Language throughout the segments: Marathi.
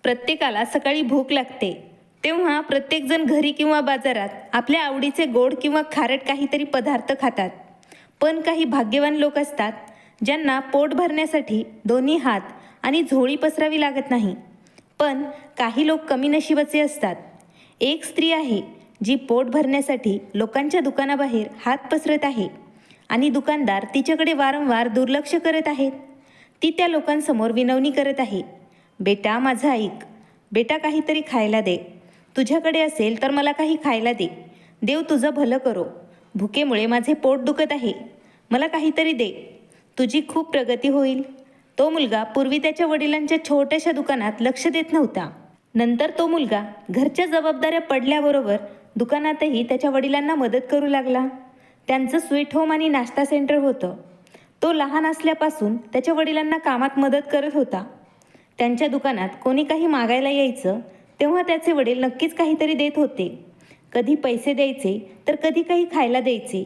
प्रत्येकाला सकाळी भूक लागते, तेव्हा प्रत्येकजण घरी किंवा बाजारात आपल्या आवडीचे गोड किंवा खारट काहीतरी पदार्थ खातात. पण काही भाग्यवान लोक असतात ज्यांना पोट भरण्यासाठी दोन्ही हात आणि झोळी पसरावी लागत नाही. पण काही लोक कमी नशिबाचे असतात. एक स्त्री आहे जी पोट भरण्यासाठी लोकांच्या दुकानाबाहेर हात पसरत आहे आणि दुकानदार तिच्याकडे वारंवार दुर्लक्ष करत आहेत. ती त्या लोकांसमोर विनवणी करत आहे, बेटा माझं ऐक, बेटा काहीतरी खायला दे, तुझ्याकडे असेल तर मला काही खायला दे, देव तुझं भलं करो, भुकेमुळे माझे पोट दुखत आहे, मला काहीतरी दे, तुझी खूप प्रगती होईल. तो मुलगा पूर्वी त्याच्या वडिलांच्या छोट्याशा दुकानात लक्ष देत नव्हता. नंतर तो मुलगा घरच्या जबाबदाऱ्या पडल्याबरोबर दुकानातही त्याच्या वडिलांना मदत करू लागला. त्यांचं स्वीट होम आणि नाश्ता सेंटर होतं. तो लहान असल्यापासून त्याच्या वडिलांना कामात मदत करत होता. त्यांच्या दुकानात कोणी काही मागायला यायचं तेव्हा त्याचे वडील नक्कीच काहीतरी देत होते. कधी पैसे द्यायचे तर कधी काही खायला द्यायचे.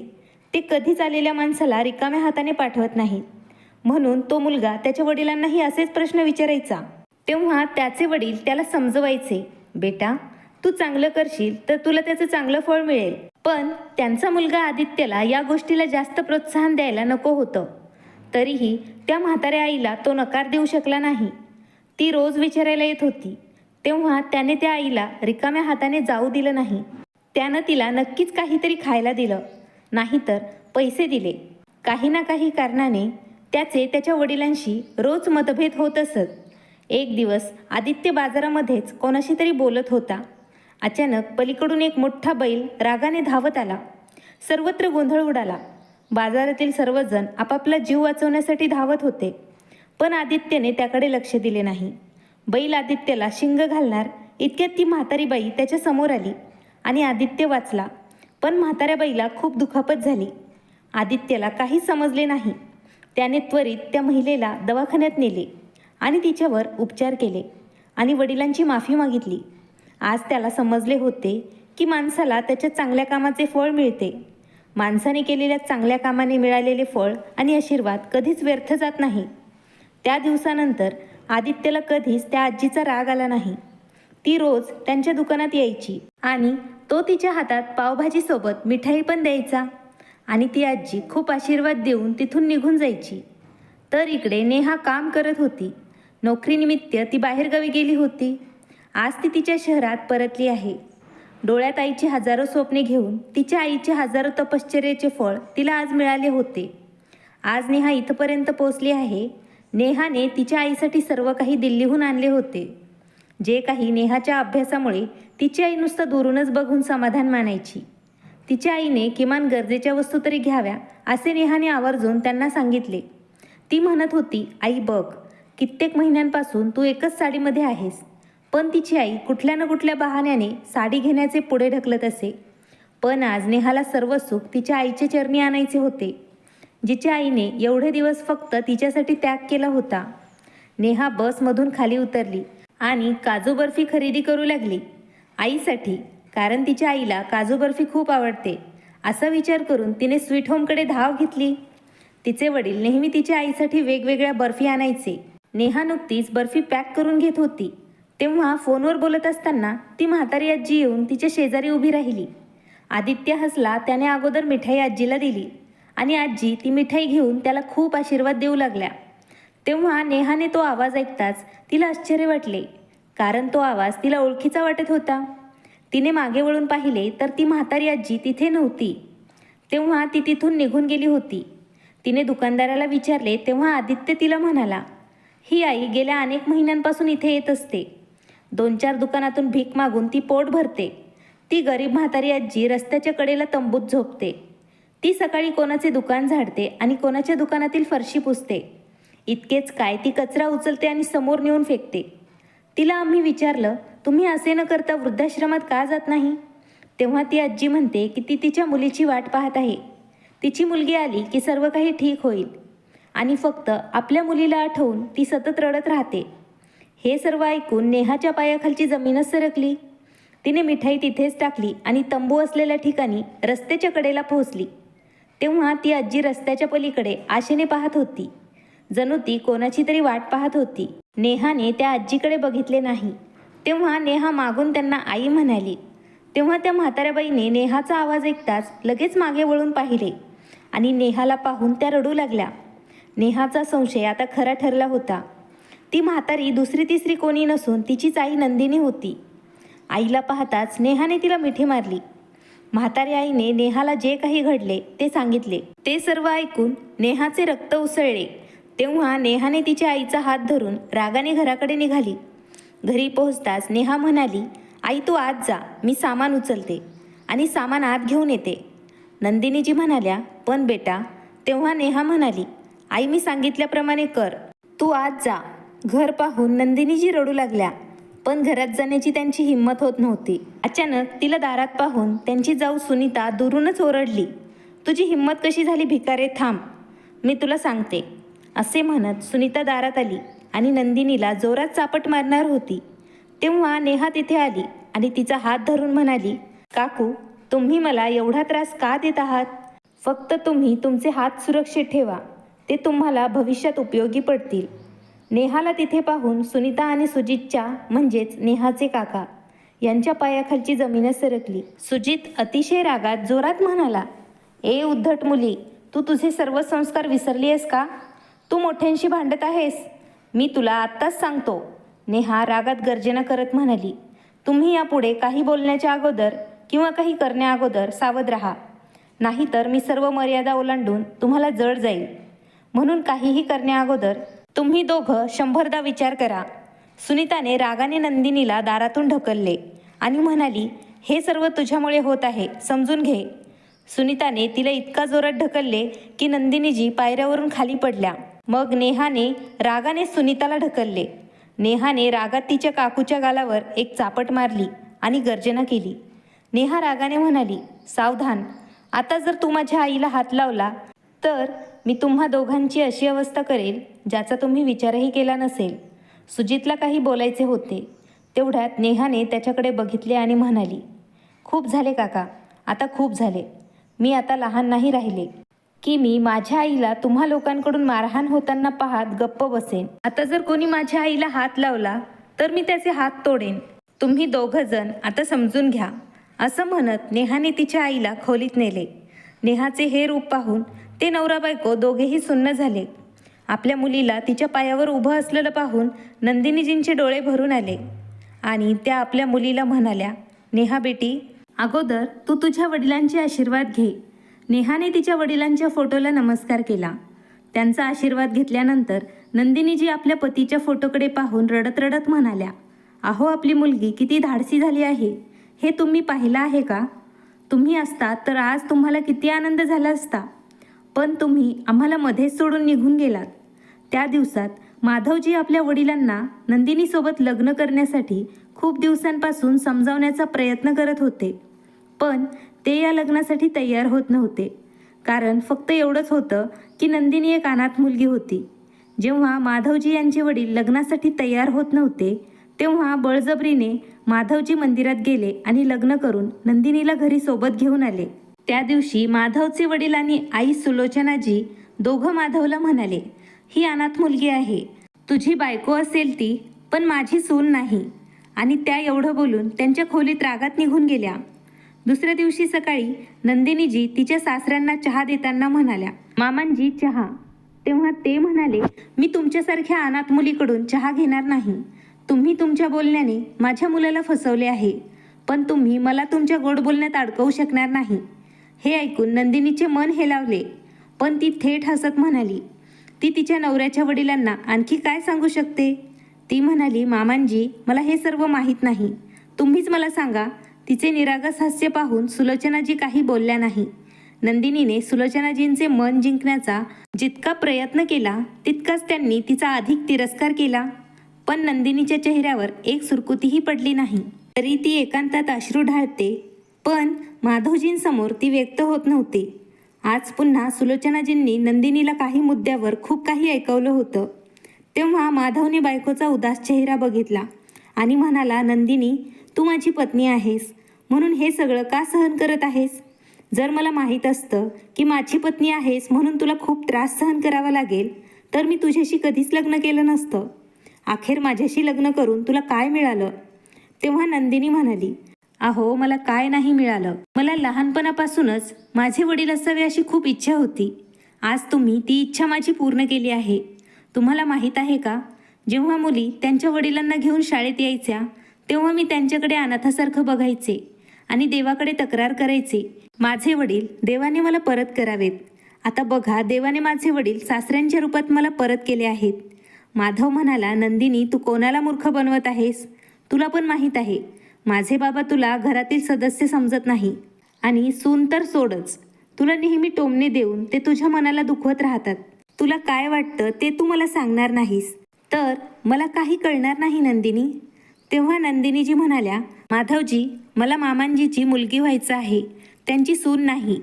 ते कधीच आलेल्या माणसाला रिकाम्या हाताने पाठवत नाहीत. म्हणून तो मुलगा त्याच्या वडिलांनाही असेच प्रश्न विचारायचा. तेव्हा त्याचे वडील त्याला समजवायचे, बेटा तू चांगलं करशील तर तुला त्याचं चांगलं फळ मिळेल. पण त्यांचा मुलगा आदित्यला या गोष्टीला जास्त प्रोत्साहन द्यायला नको होतं. तरीही त्या म्हाताऱ्या आईला तो नकार देऊ शकला नाही. ती रोज विचारायला येत होती, तेव्हा त्याने त्या आईला रिकाम्या हाताने जाऊ दिलं नाही. त्यानं तिला नक्कीच काहीतरी खायला दिलं, नाहीतर पैसे दिले. काही ना काही कारणाने त्याच्या वडिलांशी रोज मतभेद होत असत. एक दिवस आदित्य बाजारामध्येच कोणाशी तरी बोलत होता. अचानक पलीकडून एक मोठा बैल रागाने धावत आला. सर्वत्र गोंधळ उडाला. बाजारातील सर्वजण आपापला जीव वाचवण्यासाठी धावत होते. पण आदित्यने त्याकडे लक्ष दिले नाही. बैल आदित्यला शिंग घालणार इतक्यात ती म्हातारी बाई त्याच्या समोर आली आणि आदित्य वाचला. पण म्हाताऱ्या बाईला खूप दुखापत झाली. आदित्यला काही समजले नाही. त्याने त्वरित त्या महिलेला दवाखान्यात नेले आणि तिच्यावर उपचार केले आणि वडिलांची माफी मागितली. आज त्याला समजले होते की माणसाला त्याच्या चांगल्या कामाचे फळ मिळते. माणसाने केलेल्या चांगल्या कामाने मिळालेले फळ आणि आशीर्वाद कधीच व्यर्थ जात नाही. त्या दिवसानंतर आदित्यला कधीच त्या आजीचा राग आला नाही. ती रोज त्यांच्या दुकानात यायची आणि तो तिच्या हातात पावभाजीसोबत मिठाई पण द्यायचा आणि ती आजी खूप आशीर्वाद देऊन तिथून निघून जायची. तर इकडे नेहा काम करत होती. नोकरीनिमित्त ती बाहेरगावी गेली होती. आज ती तिच्या शहरात परतली आहे. डोळ्यात आईची हजारो स्वप्ने घेऊन तिच्या आईचे हजारो तपश्चर्याचे फळ तिला आज मिळाले होते. आज नेहा इथपर्यंत पोहोचली आहे. नेहाने तिच्या आईसाठी सर्व काही दिल्लीहून आणले होते. जे काही नेहाच्या अभ्यासामुळे तिची आई नुसतं दुरूनच बघून समाधान मानायची. तिच्या आईने किमान गरजेच्या वस्तू तरी घ्याव्या असे नेहाने आवर्जून त्यांना सांगितले. ती म्हणत होती, आई बघ, कित्येक महिन्यांपासून तू एकच साडीमध्ये आहेस. पण तिची आई कुठल्या ना कुठल्या बहाण्याने साडी घेण्याचे पुढे ढकलत असे. पण आज नेहाला सर्व सुख तिच्या आईचे चरणी आणायचे होते, जिच्या आईने एवढे दिवस फक्त तिच्यासाठी त्याग केला होता. नेहा बसमधून खाली उतरली आणि काजू बर्फी खरेदी करू लागली आईसाठी, कारण तिच्या आईला काजू बर्फी खूप आवडते. असा विचार करून तिने स्वीट होमकडे धाव घेतली. तिचे वडील नेहमी तिच्या आईसाठी वेगवेगळ्या बर्फी आणायचे. नेहा नुकतीच बर्फी पॅक करून घेत होती. तेव्हा फोनवर बोलत असताना ती म्हातारी आजी येऊन तिच्या शेजारी उभी राहिली. आदित्य हसला. त्याने अगोदर मिठाई आजीला दिली आणि आजी ती मिठाई घेऊन त्याला खूप आशीर्वाद देऊ लागल्या. तेव्हा नेहाने तो आवाज ऐकताच तिला आश्चर्य वाटले, कारण तो आवाज तिला ओळखीचा वाटत होता. तिने मागे वळून पाहिले तर ती म्हातारी आजी तिथे नव्हती. तेव्हा ती तिथून निघून गेली होती. तिने दुकानदाराला विचारले तेव्हा आदित्य तिला म्हणाला, ही आई गेल्या अनेक महिन्यांपासून इथे येत असते. 2-4 दुकानातून भीक मागून ती पोट भरते. ती गरीब म्हातारी आजी रस्त्याच्या कडेला तंबूत झोपते. ती सकाळी कोणाचे दुकान झाडते आणि कोणाच्या दुकानातील फरशी पुसते. इतकेच काय, ती कचरा उचलते आणि समोर नेऊन फेकते. तिला आम्ही विचारलं, तुम्ही असे न करता वृद्धाश्रमात का जात नाही? तेव्हा ती आजी म्हणते की ती तिच्या मुलीची वाट पाहत आहे. तिची मुलगी आली की सर्व काही ठीक होईल आणि फक्त आपल्या मुलीला आठवून ती सतत रडत राहते. हे सर्व ऐकून नेहाच्या पायाखालची जमीनच सरकली. तिने मिठाई तिथेच टाकली आणि तंबू असलेल्या ठिकाणी रस्त्याच्या कडेला पोहोचली. तेव्हा ती आजी रस्त्याच्या पलीकडे आशेने पाहत होती. जणू ती कोणाची तरी वाट पाहत होती. नेहाने त्या आजीकडे बघितले नाही. तेव्हा नेहा मागून त्यांना आई म्हणाली. तेव्हा त्या म्हाताऱ्याबाईने नेहाचा आवाज ऐकताच लगेच मागे वळून पाहिले आणि नेहाला पाहून त्या रडू लागल्या. नेहाचा संशय आता खरा ठरला होता. ती म्हातारी दुसरी तिसरी कोणी नसून तिचीच आई नंदिनी होती. आईला पाहताच नेहाने तिला मिठी मारली. म्हाताऱ्या आईने नेहाला जे काही घडले ते सांगितले. ते सर्व ऐकून नेहाचे रक्त उसळले. तेव्हा नेहाने तिच्या आईचा हात धरून रागाने घराकडे निघाली. घरी पोहोचताच नेहा म्हणाली, आई तू आत जा, मी सामान उचलते आणि सामान आत घेऊन येते. नंदिनीजी म्हणाल्या, पण बेटा. तेव्हा नेहा म्हणाली, आई मी सांगितल्याप्रमाणे कर, तू आत जा. घर पाहून नंदिनीजी रडू लागल्या, पण घरात जाण्याची त्यांची हिंमत होत नव्हती. अचानक तिला दारात पाहून त्यांची जाऊ सुनीता दुरूनच ओरडली, तुझी हिंमत कशी झाली भिकारे, थांब, मी तुला सांगते. असे म्हणत सुनीता दारात आली आणि नंदिनीला जोरात चापट मारणार होती. तेव्हा नेहा तिथे आली आणि तिचा हात धरून म्हणाली, काकू तुम्ही मला एवढा त्रास का देत आहात? फक्त तुम्ही तुमचे हात सुरक्षित ठेवा, ते तुम्हाला भविष्यात उपयोगी पडतील. नेहाला तिथे पाहून सुनीता आणि सुजितच्या म्हणजेच नेहाचे काका यांच्या पायाखालची जमीनच सरकली. सुजित अतिशय रागात जोरात म्हणाला, ए उद्धट मुली, तू तुझे सर्व संस्कार विसरली आहेस का? तू मोठ्यांशी भांडत आहेस, मी तुला आत्ताच सांगतो. नेहा रागात गर्जना करत म्हणाली, तुम्ही यापुढे काही बोलण्याच्या अगोदर किंवा काही करण्याअगोदर सावध राहा, नाहीतर मी सर्व मर्यादा ओलांडून तुम्हाला जड जाईल. म्हणून काहीही करण्याअगोदर तुम्ही दोघं 100दा विचार करा. सुनीताने रागाने नंदिनीला दारातून ढकलले आणि म्हणाली, हे सर्व तुझ्यामुळे होत आहे, समजून घे. सुनीताने तिला इतका जोरात ढकलले की नंदिनीजी पायऱ्यावरून खाली पडल्या. मग नेहाने रागाने सुनीताला ढकलले. नेहाने रागात तिच्या काकूच्या गालावर एक चापट मारली आणि गर्जना केली. नेहा रागाने म्हणाली, सावधान, आता जर तू माझ्या आईला हात लावला तर मी तुम्हा दोघांची अशी अवस्था करेल ज्याचा तुम्ही विचारही केला नसेल. सुजितला काही बोलायचे होते. तेवढ्यात नेहाने त्याच्याकडे बघितले आणि म्हणाली, खूप झाले काका, आता खूप झाले. मी आता लहान नाही राहिले की मी माझ्या आईला तुम्हा लोकांकडून मारहाण होताना पाहत गप्प बसेन. आता जर कोणी माझ्या आईला हात लावला तर मी त्याचे हात तोडेन. तुम्ही दोघं जण आता समजून घ्या. असं म्हणत नेहाने तिच्या आईला खोलीत नेले. नेहाचे हे रूप पाहून ते नवरा बायको दोघेही सुन्न झाले. आपल्या मुलीला तिच्या पायावर उभं असलेलं पाहून नंदिनीजींचे डोळे भरून आले आणि त्या आपल्या मुलीला म्हणाल्या, नेहा बेटी, अगोदर तू तुझ्या वडिलांचे आशीर्वाद घे. नेहाने तिच्या वडिलांच्या फोटोला नमस्कार केला. त्यांचा आशीर्वाद घेतल्यानंतर नंदिनीजी आपल्या पतीच्या फोटोकडे पाहून रडत रडत म्हणाल्या, अहो आपली मुलगी किती धाडसी झाली आहे, हे तुम्ही पाहिलं आहे का? तुम्ही असता तर आज तुम्हाला किती आनंद झाला असता, पण तुम्ही आम्हाला मध्येच सोडून निघून गेलात. त्या दिवसात माधवजी आपल्या वडिलांना नंदिनीसोबत लग्न करण्यासाठी खूप दिवसांपासून समजावण्याचा प्रयत्न करत होते, पण ते या लग्नासाठी तयार होत नव्हते. कारण फक्त एवढंच होतं की नंदिनी एक अनाथ मुलगी होती. जेव्हा माधवजी यांचे वडील लग्नासाठी तयार होत नव्हते तेव्हा बळजबरीने माधवजी मंदिरात गेले आणि लग्न करून नंदिनीला घरी सोबत घेऊन आले. त्या दिवशी माधवचे वडील आणि आई सुलोचनाजी दोघं माधवला म्हणाले, ही अनाथ मुलगी आहे, तुझी बायको असेल ती, पण माझी सून नाही. आणि त्या एवढं बोलून त्यांच्या खोलीत रागात निघून गेल्या. दुसऱ्या दिवशी सकाळी नंदिनीजी तिच्या सासऱ्यांना चहा देताना म्हणाल्या, मामांजी चहा. तेव्हा ते म्हणाले, मी तुमच्यासारख्या अनाथ मुलीकडून चहा घेणार नाही. तुम्ही तुमच्या बोलण्याने माझ्या मुलाला फसवले आहे, पण तुम्ही मला तुमच्या गोड बोलण्यात अडकवू शकणार नाही. हे ऐकून नंदिनीचे मन हेलावले, पण ती थेट हसत म्हणाली, ती तिच्या नवऱ्याच्या वडिलांना आणखी काय सांगू शकते? ती म्हणाली, मामांजी मला हे सर्व माहीत नाही, तुम्हीच मला सांगा. तिचे निरागस हास्य पाहून सुलोचनाजी काही बोलल्या नाही. नंदिनीने सुलोचनाजींचे मन जिंकण्याचा जितका प्रयत्न केला तितकाच त्यांनी तिचा अधिक तिरस्कार केला. पण नंदिनीच्या चेहऱ्यावर एक सुरकुतीही पडली नाही. तरी ती एकांतात अश्रू ढाळते, पण माधवजींसमोर ती व्यक्त होत नव्हती. आज पुन्हा सुलोचनाजींनी नंदिनीला काही मुद्द्यावर खूप काही ऐकवलं होतं. तेव्हा माधवने बायकोचा उदास चेहरा बघितला आणि म्हणाला, नंदिनी, तू माझी पत्नी आहेस, म्हणून हे सगळं का सहन करत आहेस? जर मला माहीत असतं की माझी पत्नी आहेस म्हणून तुला खूप त्रास सहन करावा लागेल तर मी तुझ्याशी कधीच लग्न केलं नसतं. अखेर माझ्याशी लग्न करून तुला काय मिळालं? तेव्हा नंदिनी म्हणाली, अहो मला काय नाही मिळालं. मला लहानपणापासूनच माझे वडील असावे अशी खूप इच्छा होती. आज तुम्ही ती इच्छा माझी पूर्ण केली आहे. तुम्हाला माहीत आहे का, जेव्हा मुली त्यांच्या वडिलांना घेऊन शाळेत यायच्या तेव्हा मी त्यांच्याकडे अनाथासारखं बघायचे आणि देवाकडे तक्रार करायचे, माझे वडील देवाने मला परत करावेत. आता बघा, देवाने माझे वडील सासऱ्यांच्या रूपात मला परत केले आहेत. माधव म्हणाला, नंदिनी तू कोणाला मूर्ख बनवत आहेस? तुला पण माहीत आहे माझे बाबा तुला घरातील सदस्य समजत नाही आणि सून तर सोडच, तुला नेहमी टोमणे देऊन ते तुझ्या मनाला दुखवत राहतात. तुला काय वाटतं ते तू मला सांगणार नाहीस तर मला काही कळणार नाही नंदिनी. तेव्हा नंदिनीजी म्हणाल्या, माधवजी मला मामांजीची मुलगी व्हायचं आहे, त्यांची सून नाही.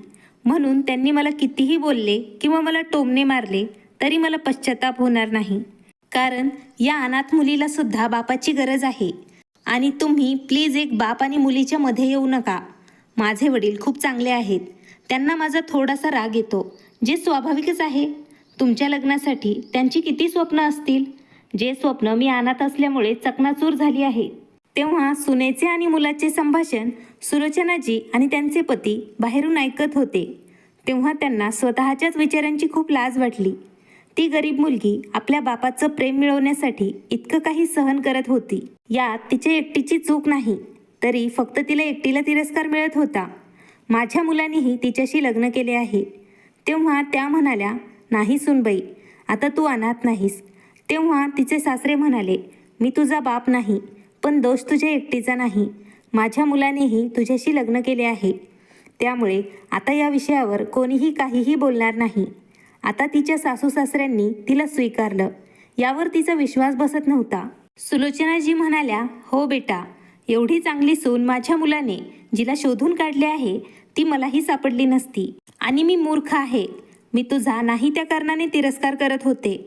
म्हणून त्यांनी मला कितीही बोलले किंवा मला टोमणे मारले तरी मला पश्चाताप होणार नाही. कारण या अनाथ मुलीला सुद्धा बापाची गरज आहे आणि तुम्ही प्लीज एक बाप आणि मुलीच्या मध्ये येऊ नका. माझे वडील खूप चांगले आहेत, त्यांना माझा थोडासा राग येतो, जे स्वाभाविकच आहे. तुमच्या लग्नासाठी त्यांची किती स्वप्न असतील, जे स्वप्न मी अनाथ असल्यामुळे चकनाचूर झाली आहे. तेव्हा सुनेचे आणि मुलाचे संभाषण सुलोचनाजी आणि त्यांचे पती बाहेरून ऐकत होते. तेव्हा त्यांना स्वतःच्याच विचारांची खूप लाज वाटली. ती गरीब मुलगी आपल्या बापाचं प्रेम मिळवण्यासाठी इतकं काही सहन करत होती. यात तिच्या एकटीची चूक नाही, तरी फक्त तिला एकटीला तिरस्कार मिळत होता. माझ्या मुलांनीही तिच्याशी लग्न केले आहे. तेव्हा त्या म्हणाल्या, नाही सुनबाई, आता तू अनाथ नाहीस. तेव्हा तिचे सासरे म्हणाले, मी तुझा बाप नाही, पण दोष तुझ्या एकटीचा नाही. माझ्या मुलानेही तुझ्याशी लग्न केले आहे, त्यामुळे आता या विषयावर कोणीही काहीही बोलणार नाही. आता तिच्या सासू सासऱ्यांनी तिला स्वीकारलं, यावर तिचा विश्वास बसत नव्हता. सुलोचनाजी म्हणाल्या, हो बेटा, एवढी चांगली सून माझ्या मुलाने जिला शोधून काढले आहे ती मलाही सापडली नसती. आणि मी मूर्ख आहे, मी तुझा नाही त्या कारणाने तिरस्कार करत होते.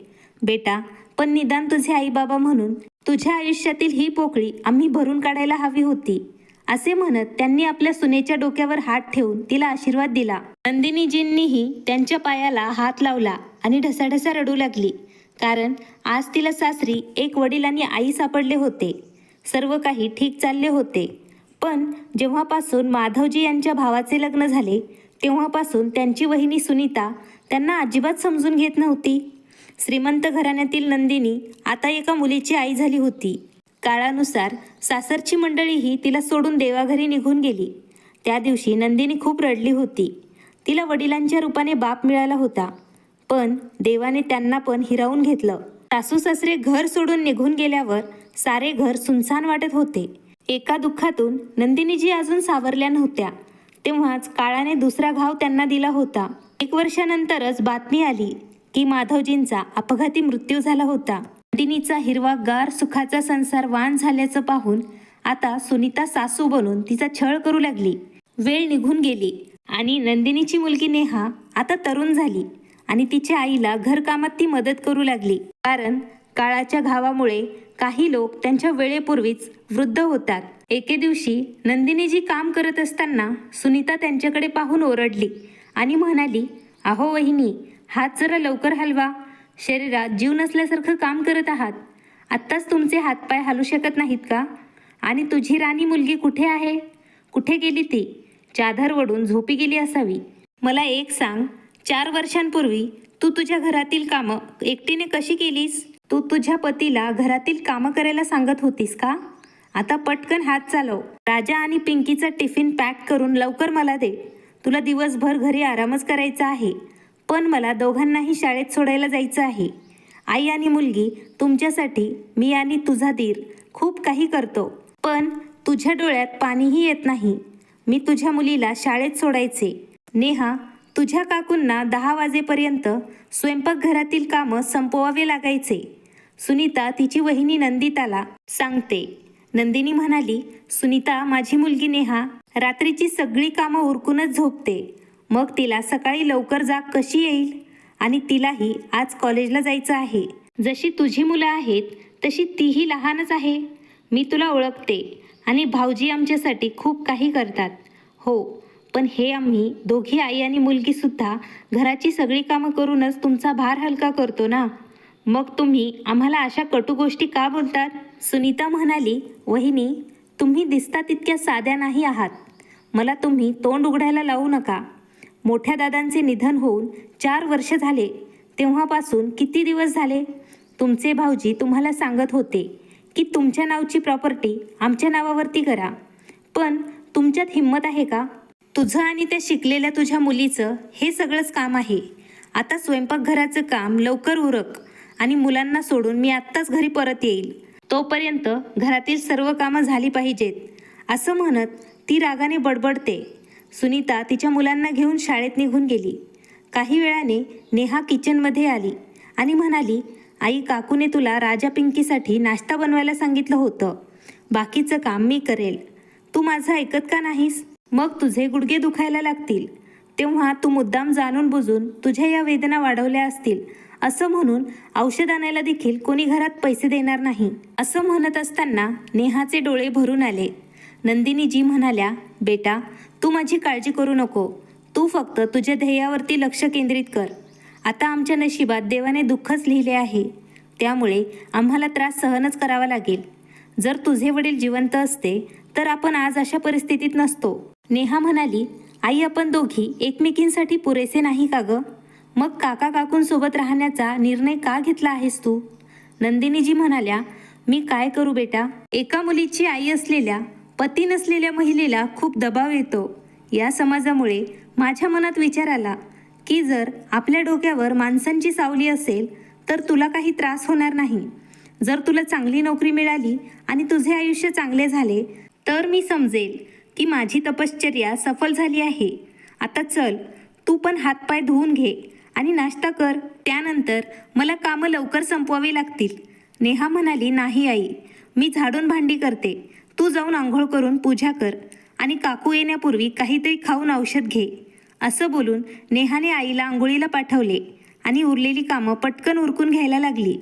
बेटा, पण निदान तुझे आई बाबा म्हणून तुझ्या आयुष्यातील ही पोकळी आम्ही भरून काढायला हवी होती, असे म्हणत त्यांनी आपल्या सुनेच्या डोक्यावर हात ठेवून तिला आशीर्वाद दिला. नंदिनीजींनीही त्यांच्या पायाला हात लावला आणि ढसाढसा रडू लागली. कारण आज तिला सासरी एक वडील आणि आई सापडले होते. सर्व काही ठीक चालले होते. पण जेव्हापासून माधवजी यांच्या भावाचे लग्न झाले तेव्हापासून त्यांची वहिनी सुनीता त्यांना अजिबात समजून घेत नव्हती. श्रीमंत घराण्यातील नंदिनी आता एका मुलीची आई झाली होती. काळानुसार सासरची मंडळीही तिला सोडून देवाघरी निघून गेली. त्या दिवशी नंदिनी खूप रडली होती. तिला वडिलांच्या रूपाने बाप मिळाला होता, पण देवाने त्यांना पण हिरावून घेतलं. सासू सासरे घर सोडून निघून गेल्यावर सारे घर सुनसान वाटत होते. एका दुःखातून नंदिनीजी अजून सावरल्या नव्हत्या, तेव्हाच काळाने दुसरा घाव त्यांना दिला होता. 1 वर्षानंतरच बातमी आली की माधवजींचा अपघाती मृत्यू झाला होता. नंदिनीचा हिरवागार सुखाचा संसार वाण झाल्याचं पाहून आता सुनीता सासू बनून तिचा छळ करू लागली. वेळ निघून गेली आणि नंदिनीची मुलगी नेहा आता तरुण झाली आणि तिच्या आईला घरकामात ती मदत करू लागली. कारण काळाच्या घावामुळे काही लोक त्यांच्या वेळेपूर्वीच वृद्ध होतात. एके दिवशी नंदिनीजी काम करत असताना सुनीता त्यांच्याकडे पाहून ओरडली आणि म्हणाली, अहो वहिनी, हात जरा लवकर हलवा, शरीरात जीव नसल्यासारखं काम करत आहात. आत्ताच तुमचे हातपाय हलू शकत नाहीत का? आणि तुझी राणी मुलगी कुठे आहे? कुठे गेली ती? चादर ओढून झोपी गेली असावी. मला एक सांग, 4 वर्षांपूर्वी तू तुझ्या घरातील कामं एकटीने कशी केलीस? तू तुझ्या पतीला घरातील कामं करायला सांगत होतीस का? आता पटकन हात चालव. राजा आणि पिंकीचा टिफिन पॅक करून लवकर मला दे. तुला दिवसभर घरी आरामच करायचा आहे, पण मला दोघांनाही शाळेत सोडायला जायचं आहे. आई आणि मुलगी तुमच्यासाठी मी आणि तुझा दीर खूप काही करतो, पण तुझ्या डोळ्यात पाणीही येत नाही. मी तुझ्या मुलीला शाळेत सोडायचे. नेहा, तुझ्या काकूंना 10 वाजेपर्यंत स्वयंपाकघरातील कामं संपवावे लागायचे. सुनीता तिची वहिनी नंदिताला सांगते. नंदिनी म्हणाली, सुनीता, माझी मुलगी नेहा रात्रीची सगळी कामं उरकूनच झोपते, मग तिला सकाळी लवकर जाग कशी येईल? आणि तिलाही आज कॉलेजला जायचं आहे. जशी तुझी मुलं आहेत तशी तीही लहानच आहे. मी तुला ओळखते आणि भाऊजी आमच्यासाठी खूप काही करतात. हो, पण हे आम्ही दोघी आई आणि मुलगी सुद्धा घराची सगळी कामं करूनच तुमचा भार हलका करतो ना. मग तुम्ही आम्हाला अशा कटू गोष्टी का बोलतात? सुनीता म्हणाली, वहिनी, तुम्ही दिसता तितक्या साध्या नाही आहात. मला तुम्ही तोंड उघडायला लावू नका. मोठ्या दादांचे निधन होऊन 4 वर्ष झाले. तेव्हापासून किती दिवस झाले? तुमचे भाऊजी तुम्हाला सांगत होते की तुमच्या नावची प्रॉपर्टी आमच्या नावावरती करा. पण तुमच्यात हिंमत आहे का? तुझं आणि त्या शिकलेल्या तुझ्या मुलीचं हे सगळंच काम आहे. आता स्वयंपाकघराचं काम लवकर उरक आणि मुलांना सोडून मी आत्ताच घरी परत येईल. तोपर्यंत घरातील सर्व कामं झाली पाहिजेत, असं म्हणत ती रागाने बडबडते. सुनीता तिच्या मुलांना घेऊन शाळेत निघून गेली. काही वेळाने नेहा किचनमध्ये आली आणि म्हणाली, आई, काकूने तुला राजा पिंकीसाठी नाश्ता बनवायला सांगितलं होतं. बाकीचं काम मी करेल. तू माझं ऐकत का नाहीस? मग तुझे गुडघे दुखायला लागतील. तेव्हा तू मुद्दाम जाणून बुजून तुझ्या या वेदना वाढवल्या असतील, असं म्हणून औषध आणायला देखील कोणी घरात पैसे देणार नाही. असं म्हणत असताना नेहाचे डोळे भरून आले. नंदिनीजी म्हणाल्या, बेटा, तू माझी काळजी करू नको. तू फक्त तुझ्या ध्येयावरती लक्ष केंद्रित कर. आता आमच्या नशिबात देवाने दुःखच लिहिले आहे, त्यामुळे आम्हाला त्रास सहनच करावा लागेल. जर तुझे वडील जिवंत असते तर आपण आज अशा परिस्थितीत नसतो. नेहा म्हणाली, आई, आपण दोघी एकमेकींसाठी पुरेसे नाही का गं? मग काका काकूंसोबत राहण्याचा निर्णय का घेतला आहेस तू? नंदिनीजी म्हणाल्या, मी काय करू बेटा? एका मुलीची आई असलेल्या, पती नसलेल्या महिलेला खूप दबाव येतो. या समाजामुळे माझ्या मनात विचार आला की जर आपल्या डोक्यावर माणसांची सावली असेल तर तुला काही त्रास होणार नाही. जर तुला चांगली नोकरी मिळाली आणि तुझे आयुष्य चांगले झाले तर मी समजेल की माझी तपश्चर्या सफल झाली आहे. आता चल, तू पण हातपाय धुवून घे आणि नाश्ता कर. त्यानंतर मला कामं लवकर संपवावी लागतील. नेहा म्हणाली, नाही आई, मी झाडून भांडी करते. तू जाऊन आंघोळ करून पूजा कर आणि काकू येण्यापूर्वी काहीतरी खाऊन औषध घे. असं बोलून नेहाने आईला आंघोळीला पाठवले आणि उरलेली कामं पटकन उरकून घ्यायला लागली.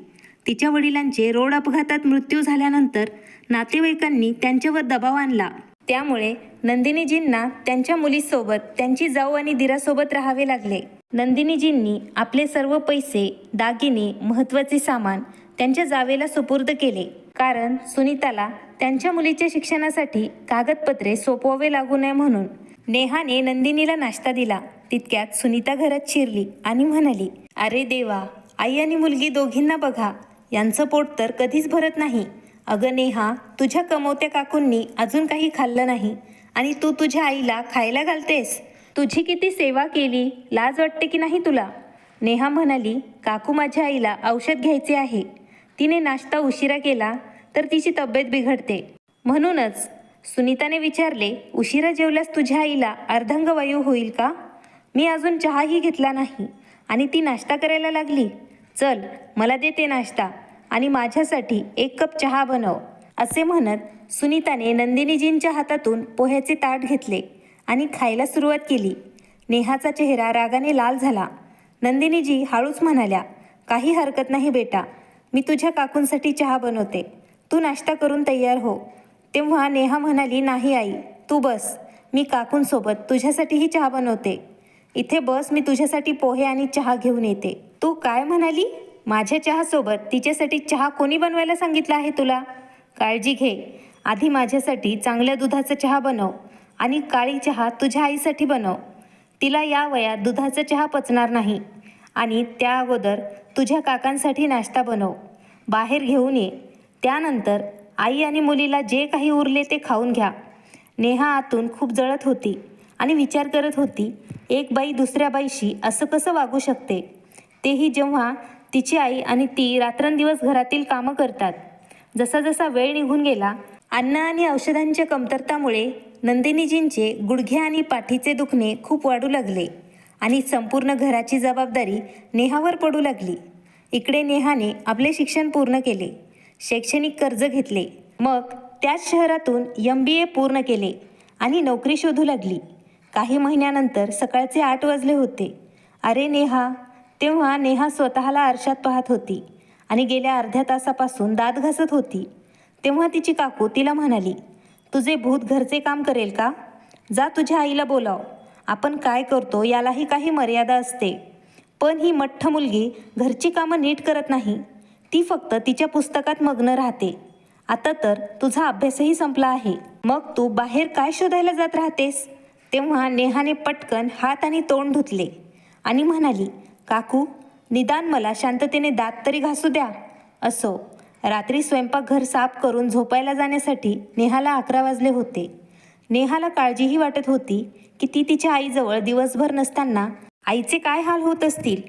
तिच्या वडिलांचे रोड अपघातात मृत्यू झाल्यानंतर नातेवाईकांनी त्यांच्यावर दबाव आणला. त्यामुळे नंदिनीजींना त्यांच्या मुलीसोबत त्यांची जाऊ आणि दिरासोबत राहावे लागले. नंदिनीजींनी आपले सर्व पैसे, दागिने, महत्त्वाचे सामान त्यांच्या जावेला सुपूर्द केले. कारण सुनीताला त्यांच्या मुलीच्या शिक्षणासाठी कागदपत्रे सोपवावे लागू नये म्हणून. नेहाने नंदिनीला नाश्ता दिला. तितक्यात सुनीता घरात शिरली आणि म्हणाली, अरे देवा, आई आणि मुलगी दोघींना बघा. यांचं पोट तर कधीच भरत नाही. अगं नेहा, तुझ्या कमवत्या काकूंनी अजून काही खाल्लं नाही आणि तू तुझ्या आईला खायला घालतेस. तुझी किती सेवा केली, लाज वाटते की नाही तुला? नेहा म्हणाली, काकू, माझ्या आईला औषध घ्यायचे आहे. तिने नाश्ता उशिरा केला तर तिची तब्येत बिघडते. म्हणूनच. सुनीताने विचारले, उशिरा जेवल्यास तुझ्या आईला अर्धांगवायू होईल का? मी अजून चहाही घेतला नाही आणि ती नाश्ता करायला लागली. चल, मला देते नाश्ता आणि माझ्यासाठी 1 कप चहा बनव. असे म्हणत सुनीताने नंदिनीजींच्या हातातून पोह्याचे ताट घेतले आणि खायला सुरुवात केली. नेहाचा चेहरा रागाने लाल झाला. नंदिनीजी हळूच म्हणाल्या, काही हरकत नाही बेटा, मी तुझ्या काकूंसाठी चहा बनवते. तू नाश्ता करून तयार हो. तेव्हा नेहा म्हणाली, नाही आई, तू बस. मी काकूंसोबत तुझ्यासाठीही चहा बनवते. इथे बस, मी तुझ्यासाठी पोहे आणि चहा घेऊन येते. तू काय म्हणाली? माझ्या चहासोबत तिच्यासाठी चहा कोणी बनवायला सांगितलं आहे तुला? काळजी घे. आधी माझ्यासाठी चांगल्या दुधाचा चहा बनव आणि काळी चहा तुझ्या आईसाठी बनव. तिला या वयात दुधाचा चहा पचणार नाही. आणि त्या अगोदर तुझ्या काकांसाठी नाश्ता बनव. बाहेर घेऊन ये. त्यानंतर आई आणि मुलीला जे काही उरले ते खाऊन घ्या. नेहा आतून खूप जळत होती आणि विचार करत होती, एक बाई दुसऱ्या बाईशी असं कसं वागू शकते, तेही जेव्हा तिची आई आणि ती रात्रंदिवस घरातील कामं करतात. जसा जसा वेळ निघून गेला, अन्न आणि औषधांच्या कमतरतामुळे नंदिनीजींचे गुडघे आणि पाठीचे दुखणे खूप वाढू लागले आणि संपूर्ण घराची जबाबदारी नेहावर पडू लागली. इकडे नेहाने आपले शिक्षण पूर्ण केले, शैक्षणिक कर्ज घेतले, मग त्याच शहरातून MBA पूर्ण केले आणि नोकरी शोधू लागली. काही महिन्यानंतर सकाळचे 8 वाजले होते. अरे नेहा, तेव्हा नेहा स्वतःला आरशात पाहत होती आणि गेल्या अर्ध्या तासापासून दात घासत होती. तेव्हा तिची काकू तिला म्हणाली, तुझे भूत घरचे काम करेल का? जा तुझ्या आईला बोलाव. आपण काय करतो यालाही काही मर्यादा असते. पण ही मठ्ठ मुलगी घरची कामं नीट करत नाही. ती फक्त तिच्या पुस्तकात मग्न राहते. आता तर तुझा अभ्यासही संपला आहे, मग तू बाहेर काय शोधायला जात राहतेस? तेव्हा नेहाने पटकन हात आणि तोंड धुतले आणि म्हणाली, काकू, निदान मला शांततेने दात तरी घासू द्या. असो, रात्री स्वयंपाकघर साफ करून झोपायला जाण्यासाठी नेहाला 11 वाजले होते. नेहाला काळजीही वाटत होती की ती तिच्या आईजवळ दिवसभर नसताना आईचे काय हाल होत असतील.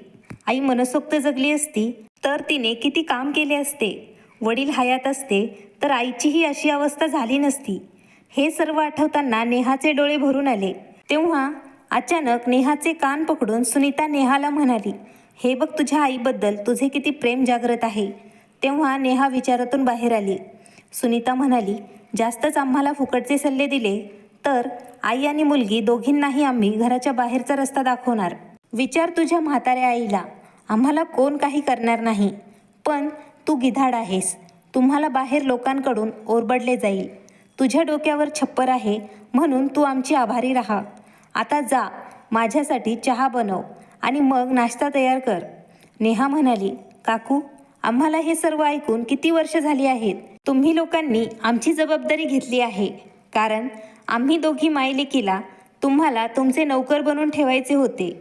आई मनसोक्त जगली असती तर तिने किती काम केले असते. वडील हयात असते तर आईचीही अशी अवस्था झाली नसती. हे सर्व आठवताना नेहाचे डोळे भरून आले. तेव्हा अचानक नेहाचे कान पकडून सुनीता नेहाला म्हणाली, हे बघ, तुझ्या आईबद्दल तुझे किती प्रेम जागृत आहे. तेव्हा नेहा विचारातून बाहेर आली. सुनीता म्हणाली, जास्तच आम्हाला फुकटचे सल्ले दिले तर आई आणि मुलगी दोघींनाही आम्ही घराच्या बाहेरचा रस्ता दाखवणार. विचार तुझ्या म्हाताऱ्या आईला. आम्हाला कोण काही करणार नाही, पण तू गिधाड आहेस. तुम्हाला बाहेर लोकांकडून ओरबडले जाईल. तुझ्या डोक्यावर छप्पर आहे म्हणून तू आमची आभारी राहा. आता जा, माझ्यासाठी चहा बनव आणि मग नाश्ता तयार कर. नेहा म्हणाली, काकू, आम्हाला हे सर्व ऐकून किती वर्ष झाली आहेत. तुम्ही लोकांनी आमची जबाबदारी घेतली आहे, कारण आम्ही दोघी मायलेकीला तुम्हाला तुमचे नौकर बनवून ठेवायचे होते.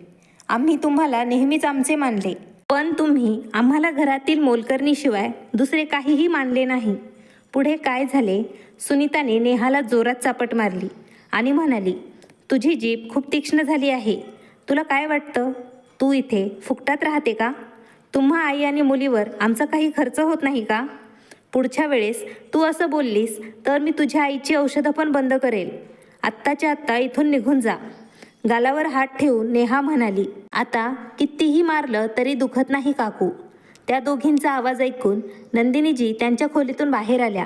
आम्ही तुम्हाला नेहमीच आमचे मानले, पण तुम्ही आम्हाला घरातील मोलकरणीशिवाय दुसरे काहीही मानले नाही. पुढे काय झाले? सुनीताने नेहाला जोरात चापट मारली आणि म्हणाली, तुझी जीभ खूप तीक्ष्ण झाली आहे. तुला काय वाटतं, तू इथे फुकटात राहते का? तुम्हा आई आणि मुलीवर आमचा काही खर्च होत नाही का? पुढच्या वेळेस तू असं बोललीस तर मी तुझ्या आईची औषधं पण बंद करेल. आत्ताच्या आत्ता इथून निघून जा. गालावर हात ठेवून नेहा म्हणाली, आता कितीही मारलं तरी दुखत नाही काकू. त्या दोघींचा आवाज ऐकून नंदिनीजी त्यांच्या खोलीतून बाहेर आल्या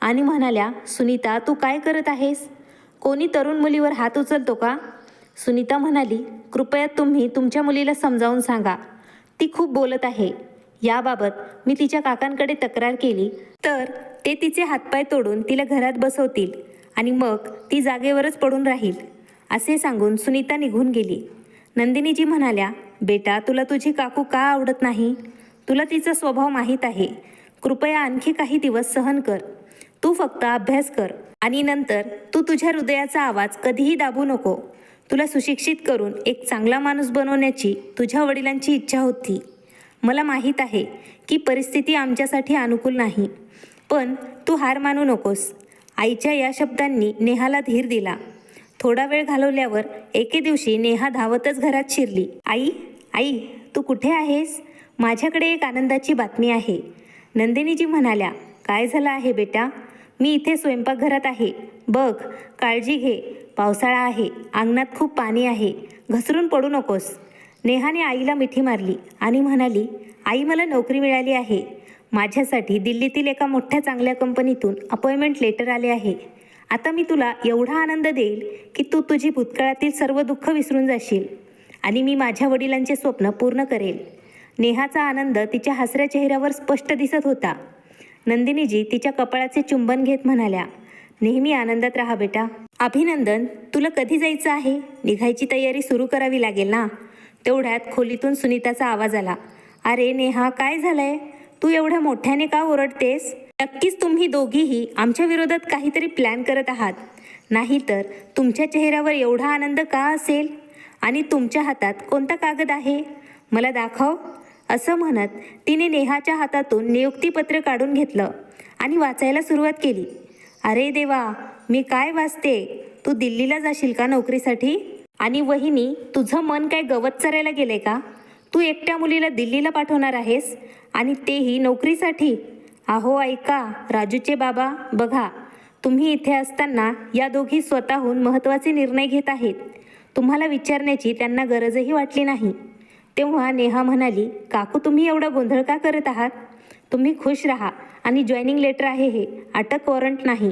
आणि म्हणाल्या, सुनीता, तू काय करत आहेस? कोणी तरुण मुलीवर हात उचलतो का? सुनीता म्हणाली, कृपया तुम्ही तुमच्या मुलीला समजावून सांगा. ती खूप बोलत आहे. याबाबत मी तिच्या काकांकडे तक्रार केली तर ते तिचे हातपाय तोडून तिला घरात बसवतील आणि मग ती जागेवरच पडून राहील. असे सांगून सुनीता निघून गेली. नंदिनीजी म्हणाल्या, बेटा, तुला तुझी काकू का आवडत नाही? तुला तिचा स्वभाव माहीत आहे. कृपया आणखी काही दिवस सहन कर. तू फक्त अभ्यास कर आणि नंतर तू तुझ्या हृदयाचा आवाज कधीही दाबू नको. तुला सुशिक्षित करून एक चांगला माणूस बनवण्याची तुझ्या वडिलांची इच्छा होती. मला माहीत आहे की परिस्थिती आमच्यासाठी अनुकूल नाही, पण तू हार मानू नकोस. आईच्या या शब्दांनी नेहाला धीर दिला. थोडा वेळ घालवल्यावर एके दिवशी नेहा धावतच घरात शिरली. आई, आई, तू कुठे आहेस? माझ्याकडे एक आनंदाची बातमी आहे. नंदिनीजी म्हणाल्या, काय झालं आहे बेटा? मी इथे स्वयंपाकघरात आहे. बघ, काळजी घे. पावसाळा आहे, अंगणात खूप पाणी आहे. घसरून पडू नकोस. नेहाने आईला मिठी मारली आणि म्हणाली, आई, मला नोकरी मिळाली आहे. माझ्यासाठी दिल्लीतील एका मोठ्या चांगल्या कंपनीतून अपॉइंटमेंट लेटर आले आहे. आता मी तुला एवढा आनंद देईल की तू तुझी भूतकाळातील सर्व दुःख विसरून जाशील आणि मी माझ्या वडिलांचे स्वप्न पूर्ण करेल. नेहाचा आनंद तिच्या हसऱ्या चेहऱ्यावर स्पष्ट दिसत होता. नंदिनीजी तिच्या कपाळाचे चुंबन घेत म्हणाल्या, नेहमी आनंदात राहा बेटा. अभिनंदन. तुला कधी जायचं आहे? निघायची तयारी सुरू करावी लागेल ना? तेवढ्यात खोलीतून सुनीताचा आवाज आला. अरे नेहा, काय झालंय? तू एवढ्या मोठ्याने का ओरडतेस? नक्कीच तुम्ही दोघीही आमच्या विरोधात काहीतरी प्लॅन करत आहात. नाहीतर तुमच्या चेहऱ्यावर एवढा आनंद का असेल? आणि तुमच्या हातात कोणता कागद आहे? मला दाखव. असं म्हणत तिने नेहाच्या हातातून नियुक्तीपत्र काढून घेतलं आणि वाचायला सुरुवात केली. अरे देवा, मी काय वाचते? तू दिल्लीला जाशील का नोकरीसाठी? आणि वहिनी, तुझं मन काय गवत चरायला गेले का? तू एकट्या मुलीला दिल्लीला पाठवणार आहेस आणि तेही नोकरीसाठी? अहो ऐका, राजूचे बाबा, बघा, तुम्ही इथे असताना या दोघी स्वतःहून महत्त्वाचे निर्णय घेत आहेत. तुम्हाला विचारण्याची त्यांना गरजही वाटली नाही. तेव्हा नेहा म्हणाली, काकू, तुम्ही एवढा गोंधळ का करत आहात? तुम्ही खुश राहा आणि जॉईनिंग लेटर आहे, हे अटक वॉरंट नाही,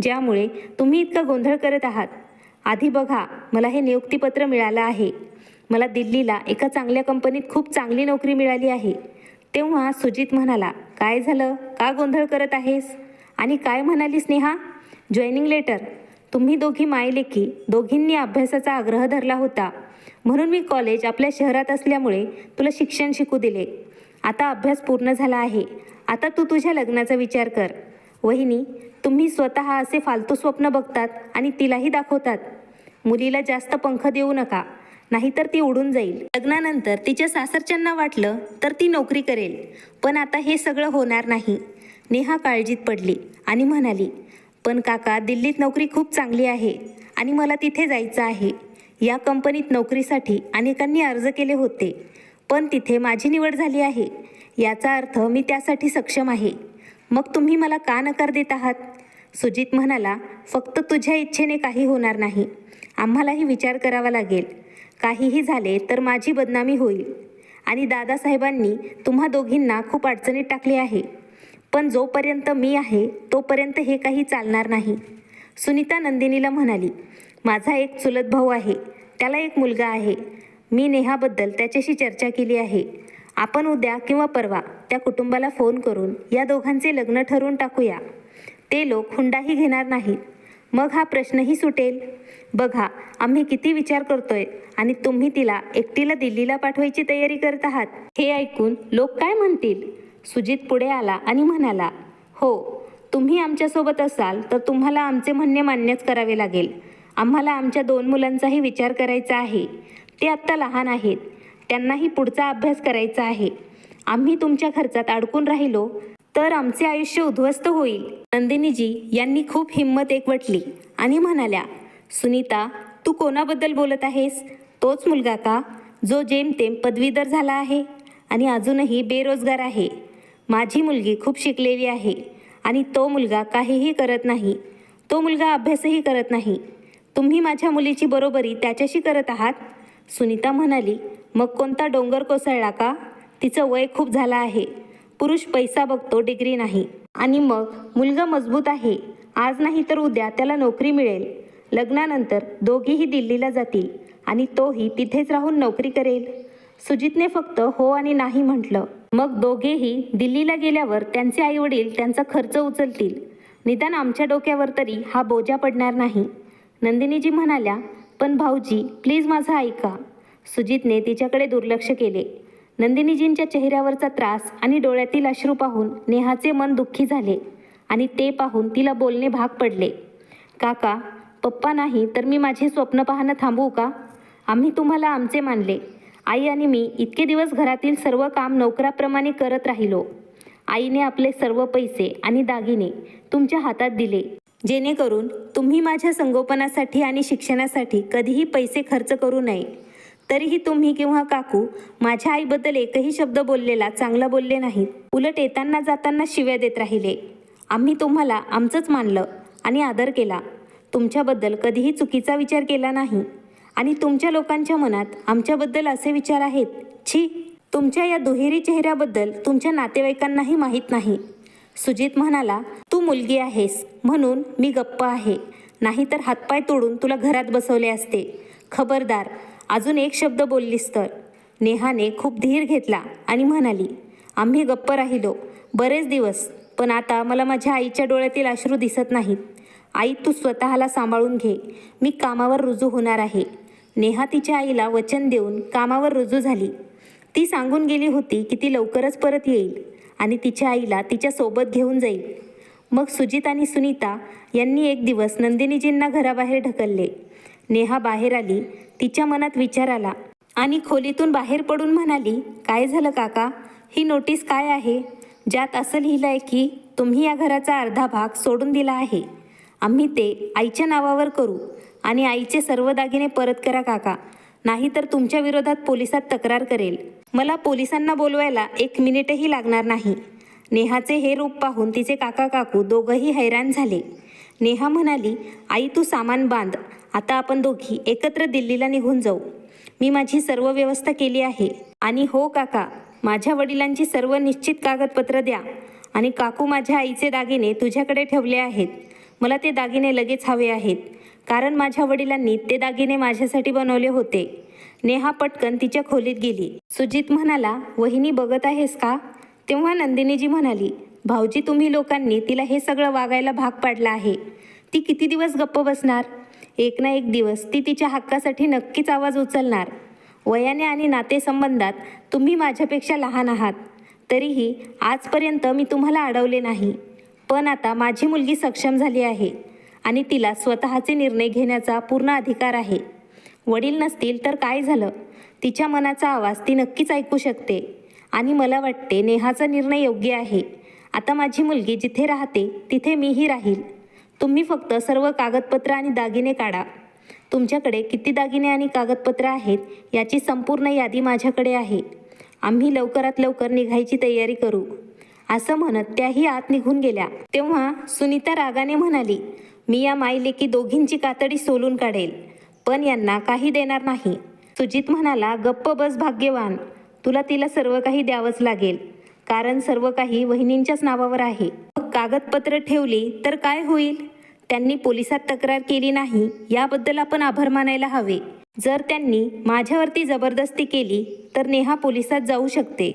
ज्यामुळे तुम्ही इतका गोंधळ करत आहात. आधी बघा, मला हे नियुक्तीपत्र मिळालं आहे. मला दिल्लीला एका चांगल्या कंपनीत खूप चांगली नोकरी मिळाली आहे. तेव्हा सुजित म्हणाला, काय झालं? का गोंधळ करत आहेस? आणि काय म्हणालीस नेहा? Joining letter. तुम्ही दोघी मायलेकी दोघींनी अभ्यासाचा आग्रह धरला होता, म्हणून मी कॉलेज आपल्या शहरात असल्यामुळे तुला शिक्षण शिकू दिले. आता अभ्यास पूर्ण झाला आहे. आता तू तुझ्या लग्नाचा विचार कर. वहिनी, तुम्ही स्वतः असे फालतू स्वप्न बघतात आणि तिलाही दाखवतात. मुलीला जास्त पंख देऊ नका, नाहीतर ती उडून जाईल. लग्नानंतर तिच्या सासरच्यांना वाटलं तर ती नोकरी करेल, पण आता हे सगळं होणार नाही. नेहा काळजीत पडली आणि म्हणाली, पण काका, दिल्लीत नोकरी खूप चांगली आहे आणि मला तिथे जायचं आहे. या कंपनीत नोकरीसाठी अनेकांनी अर्ज केले होते, पण तिथे माझी निवड झाली आहे. याचा अर्थ मी त्यासाठी सक्षम आहे. मग तुम्ही मला का नकार देत आहात? सुजित म्हणाला, फक्त तुझ्या इच्छेने काही होणार नाही. आम्हालाही विचार करावा लागेल. काहीही झाले तर माझी बदनामी होईल आणि दादासाहेबांनी तुम्हा दोघींना खूप अडचणीत टाकले आहे. पण जोपर्यंत मी आहे तोपर्यंत हे काही चालणार नाही. सुनीता नंदिनीला म्हणाली, माझा एक चुलत भाऊ आहे, त्याला एक मुलगा आहे. मी नेहाबद्दल त्याच्याशी चर्चा केली आहे. आपण उद्या किंवा परवा त्या कुटुंबाला फोन करून या दोघांचे लग्न ठरवून टाकूया. ते लोक हुंडाही घेणार नाहीत. मग हा प्रश्नही सुटेल. बघा, आम्ही किती विचार करतोय आणि तुम्ही तिला एकटीला दिल्लीला पाठवायची तयारी करत आहात. हे ऐकून लोक काय म्हणतील? सुजित पुढे आला आणि म्हणाला, हो, तुम्ही आमच्यासोबत असाल तर तुम्हाला आमचे म्हणणे मान्यच करावे लागेल. आम्हाला आमच्या 2 मुलांचाही विचार करायचा आहे. ते आत्ता लहान आहेत, त्यांनाही पुढचा अभ्यास करायचा आहे. आम्ही तुमच्या खर्चात अडकून राहिलो तर आमचे आयुष्य उद्ध्वस्त होईल. नंदिनीजी यांनी खूप हिंमत एकवटली आणि म्हणाल्या, सुनीता, तू कोणाबद्दल बोलत आहेस? तोच मुलगा का जो जेमतेम पदवीधर झाला आहे आणि अजूनही बेरोजगार आहे? माझी मुलगी खूप शिकलेली आहे आणि तो मुलगा काहीही करत नाही. तो मुलगा अभ्यासही करत नाही. तुम्ही माझ्या मुलीची बरोबरी त्याच्याशी करत आहात. सुनीता म्हणाली, मग कोणता डोंगर कोसळला का? तिचं वय खूप झालं आहे. पुरुष पैसा बघतो, डिग्री नाही. आणि मग मुलगा मजबूत आहे. आज नाही तर उद्या त्याला नोकरी मिळेल. लग्नानंतर दोघीही दिल्लीला जातील आणि तोही तिथेच राहून नोकरी करेल. सुजितने फक्त हो आणि नाही म्हटलं. मग दोघेही दिल्लीला गेल्यावर त्यांचे आईवडील त्यांचा खर्च उचलतील. निदान आमच्या डोक्यावर तरी हा बोजा पडणार नाही. नंदिनीजी म्हणाल्या, पण भाऊजी, प्लीज माझं ऐका. सुजितने तिच्याकडे दुर्लक्ष केले. नंदिनीजींच्या चेहऱ्यावरचा त्रास आणि डोळ्यातील अश्रू पाहून नेहाचे मन दुःखी झाले आणि ते पाहून तिला बोलणे भाग पडले. काका, पप्पा नाही तर मी माझे स्वप्न पाहणं थांबवू का? आम्ही तुम्हाला आमचे मानले. आई आणि मी इतके दिवस घरातील सर्व काम नोकराप्रमाणे करत राहिलो. आईने आपले सर्व पैसे आणि दागिने तुमच्या हातात दिले, जेणेकरून तुम्ही माझ्या संगोपनासाठी आणि शिक्षणासाठी कधीही पैसे खर्च करू नये. तरीही तुम्ही किंवा काकू माझ्या आईबद्दल एकही शब्द बोललेला चांगला बोलले नाहीत. उलट येताना जाताना शिव्या देत राहिले. आम्ही तुम्हाला आमचंच मानलं आणि आदर केला. तुमच्याबद्दल कधीही चुकीचा विचार केला नाही आणि तुमच्या लोकांच्या मनात आमच्याबद्दल असे विचार आहेत. छी, तुमच्या या दुहेरी चेहऱ्याबद्दल तुमच्या नातेवाईकांनाही माहीत नाही. सुजित म्हणाला, तू मुलगी आहेस म्हणून मी गप्प आहे, नाहीतर हातपाय तोडून तुला घरात बसवले असते. खबरदार, अजून एक शब्द बोललीस तर. नेहाने खूप धीर घेतला आणि म्हणाली, आम्ही गप्प राहिलो बरेच दिवस, पण आता मला माझ्या आईच्या डोळ्यातील अश्रू दिसत नाहीत. आई, तू स्वतःला सांभाळून घे. मी कामावर रुजू होणार आहे. नेहा तिच्या आईला वचन देऊन कामावर रुजू झाली. ती सांगून गेली होती की ती लवकरच परत येईल आणि तिच्या आईला तिच्यासोबत घेऊन जाईल. मग सुजित आणि सुनीता यांनी एक दिवस नंदिनीजींना घराबाहेर ढकलले. नेहा बाहेर आली. तिच्या मनात विचार आला आणि खोलीतून बाहेर पडून म्हणाली, काय झालं काका? ही नोटीस काय आहे? ज्यात असं लिहिलं आहे की तुम्ही या घराचा अर्धा भाग सोडून दिला आहे. आम्ही ते आईच्या नावावर करू आणि आईचे सर्व दागिने परत करा काका, नाहीतर तुमच्या विरोधात पोलिसात तक्रार करेल. मला पोलिसांना बोलवायला 1 मिनिटही लागणार नाही. नेहाचे हे रूप पाहून तिचे काका काकू दोघंही हैराण झाले. नेहा म्हणाली, आई, तू सामान बांध. आता आपण दोघी एकत्र दिल्लीला निघून जाऊ. मी माझी सर्व व्यवस्था केली आहे. आणि हो काका, माझ्या वडिलांची सर्व निश्चित कागदपत्र द्या. आणि काकू, माझ्या आईचे दागिने तुझ्याकडे ठेवले आहेत. मला ते दागिने लगेच हवे आहेत, कारण माझ्या वडिलांनी ते दागिने माझ्यासाठी बनवले होते. नेहा पटकन तिच्या खोलीत गेली. सुजित म्हणाला, वहिनी बघत आहेस का? तेव्हा नंदिनीजी म्हणाली, भाऊजी, तुम्ही लोकांनी तिला हे सगळं वागायला भाग पाडलं आहे. ती किती दिवस गप्प बसणार? एक ना एक दिवस ती तिच्या हक्कासाठी नक्कीच आवाज उचलणार. वयाने आणि नातेसंबंधात तुम्ही माझ्यापेक्षा लहान आहात. तरीही आजपर्यंत मी तुम्हाला अडवले नाही. पण आता माझी मुलगी सक्षम झाली आहे आणि तिला स्वतःचे निर्णय घेण्याचा पूर्ण अधिकार आहे. वडील नसतील तर काय झालं, तिच्या मनाचा आवाज ती नक्कीच ऐकू शकते आणि मला वाटते नेहाचा निर्णय योग्य आहे. आता माझी मुलगी जिथे राहते तिथे मीही राहील. तुम्ही फक्त सर्व कागदपत्र आणि दागिने काढा. तुमच्याकडे किती दागिने आणि कागदपत्र आहेत याची संपूर्ण यादी माझ्याकडे आहे. आम्ही लवकरात लवकर निघायची तयारी करू. असं म्हणत त्याही आत निघून गेल्या. तेव्हा सुनीता रागाने म्हणाली, मी या मायलेकी दोघींची कातडी सोलून काढेल, पण यांना काही देणार नाही. सुजित म्हणाला, गप्प बस भाग्यवान, तुला तिला सर्व काही द्यावंच लागेल, कारण सर्व काही वहिनींच्याच नावावर आहे. कागदपत्र ठेवली तर काय होईल? त्यांनी पोलिसात तक्रार केली नाही याबद्दल आपण आभार मानायला हवे. जर त्यांनी माझ्यावरती जबरदस्ती केली तर नेहा पोलिसात जाऊ शकते.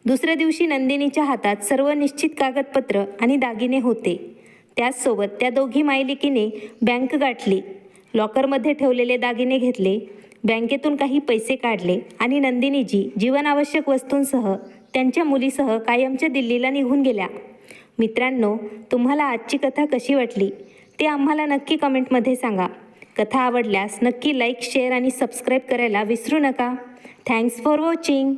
दुसऱ्या दिवशी नंदिनीच्या हातात सर्व निश्चित कागदपत्र आणि दागिने होते. त्याचसोबत त्या दोघी मायलेकीने बँक गाठली. लॉकरमध्ये ठेवलेले दागिने घेतले, बँकेतून काही पैसे काढले आणि नंदिनीजी जीवनावश्यक वस्तूंसह त्यांच्या मुलीसह कायमच्या दिल्लीला निघून गेल्या. मित्रांनो, तुम्हाला आजची कथा कशी वाटली ते आम्हाला नक्की कमेंटमध्ये सांगा. कथा आवडल्यास नक्की लाईक, शेअर आणि सबस्क्राईब करायला विसरू नका. Thanks for watching.